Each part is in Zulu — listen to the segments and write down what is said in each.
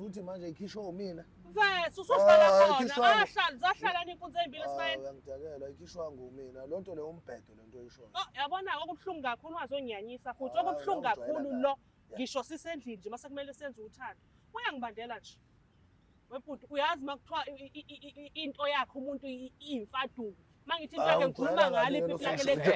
ukuthi manje ikhishwe umina. Mfethu usuhlala khona, zahlala ninkunzi ezimbili esibayeni. Uyangidakela ikhishwa ngumina. Lo nto leyo umbhedo lento oyishoyo. Yabona okubuhlungu kakhulu ungazonyanyisa futhi okubuhlungu kakhulu lo ngisho sisendlini nje mase kumele senze uthando. Uyangibandela nje. Webhuti uyazi makuthiwa into yakhe umuntu imfaduko. Mangithi into yakhe ngikhuluma ngale iplaka lethu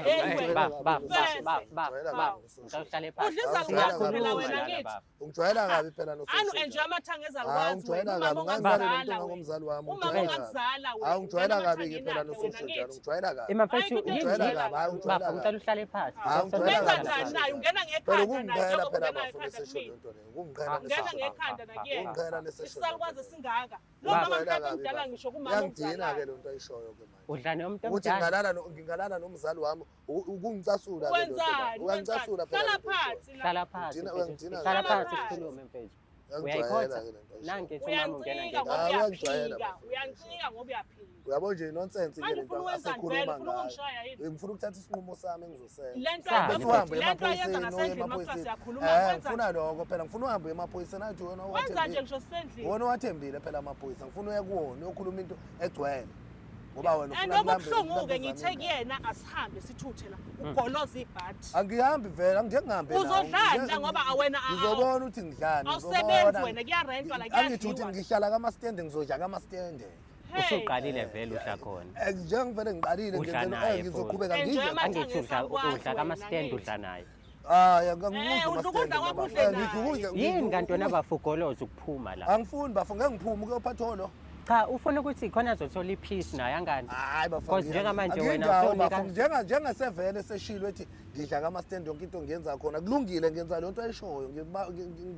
Ngizawuhlale phansi. udliza ngiyazela wena ngithi. Ungijwayela kabi phela no. Anu enjoy amathanga ezalukwazi Ungijwayela wena. kabi ngangibale lo ngomzali wami. Ungazala wena. Ungijwayela kabi ke phela no social njalo. Ungijwayela kabi. Mfethu Ungijwayela kabi. baba ngicela uhlale phansi. Wenza njani naye ungena ngekhanda naye Phela phela ungena bafuna ngekhanda session kimi. lento leyo. Kungiqhela Ungena ngekhanda nakuyena. Ungiqhela nesession. Isakwazi singaka. Lo mama mhlawumbe mdala ngisho kumama Yangidina ke lento ayishoyo ke manje. Udlane umuntu Ukuthi omdala. ngingalala nomzali wami ukungicasula ke lento. Wenzani? Uyangicasula phela. Hlala phansi la. Hlala phansi. Uyangidina. Hlala phansi Hlala sikhulume mfethu. Uyayikhoza Uyayikhotha. Nange thumama ungena Uyancika ngeke. ngoba Uyangijwayela, uyaphika. bafowethu. Uyancika ngoba uyaphika. Uyabo nje nonsense ke Manje lento ufuna uwenza asikhuluma vele ufuna ngayo. ungishaya yini? Ngifuna ukuthatha isinqumo sami engizosela. Lento Sabe, lento ayenza nasendlini makuthiwa siyakhuluma kwenza. Ngifuna lokho phela ngifuna uhambe emaphoyiseni athi wena Wenza nje ngisho sendlini. wona wathembile phela amaphoyisa ngifuna uye kuwona uyokhuluma into egcwele ngoba wena And ufuna okubuhlungu-ke ngithe kuyena asihambe sithuthe la ugoloza ibhadi. angihambi vele angeke ngihambe Uzodlani la ngoba awena ngizobona ukuthi ngidlani awusebenzi wena kuyarentwa la angithi kuyadliwa. ngihlala kamastende ngizodla kamastende Usuqalile vele udla khona. njengivele ngiqalile Udla naye ngizoqhubeka futhi. ngidle Enjoy Angithi Sakwazi udla wena, kama-stand ngithi. udla naye. ngikudla ukudla kwakho udle naye. Yini kanti wena bafugoloza ukuphuma la? angifuni bafu ngeke ngiphume ukuyophatholo Cha ufuna ukuthi khona azothola ipeace naye angani? hayi Because njengamanje wena usonika njengasevele seshilo ethi ngidla kama-stand yonke into ngiyenza khona kulungile ngenza lento ayishoyo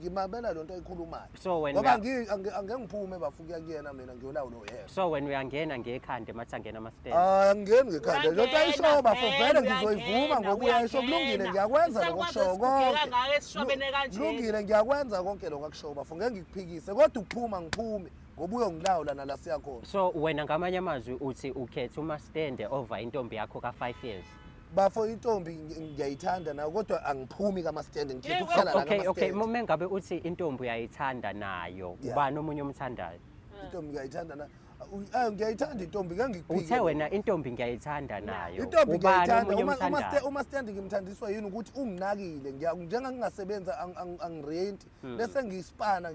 ngimabela lento ayikhulumayo So when ngoba angeke ngiphume bafuka kuyena mina ngiyolawulo yena So when uyangena ngekhanda mathi angena ama-stand. angeni ngekhanda lento ayishoyo bafu vele ngizoyivuma ngoba uyayisho kulungile ngiyakwenza lokho kushoyo konke kulungile ngiyakwenza konke lokho akushoyo bafu ngeke ngikuphikise kodwa ukuphuma ngiphume ngoba uyongilawula nala siya khona So wena ngamanye amazwi uthi ukhetha uma-stand over intombi yakho ka-5 years. bafo intombi ngiyayithanda nayo kodwa angiphumi kama-stand ngikhetha ukuhlala la Okay kama-stand uma ngabe uthi intombi uyayithanda nayo Yeah. ubani omunye umthandayo? intombi ngiyayithanda na ngiyayithanda intombi ngeke ngikuphike Uthe wena intombi ngiyayithanda nayo. intombi Ubani ngiyayithanda omunye umthandayo? uma stand ngimthandiswa yini ukuthi unginakile njengangingasebenza angirenti bese ngiyispana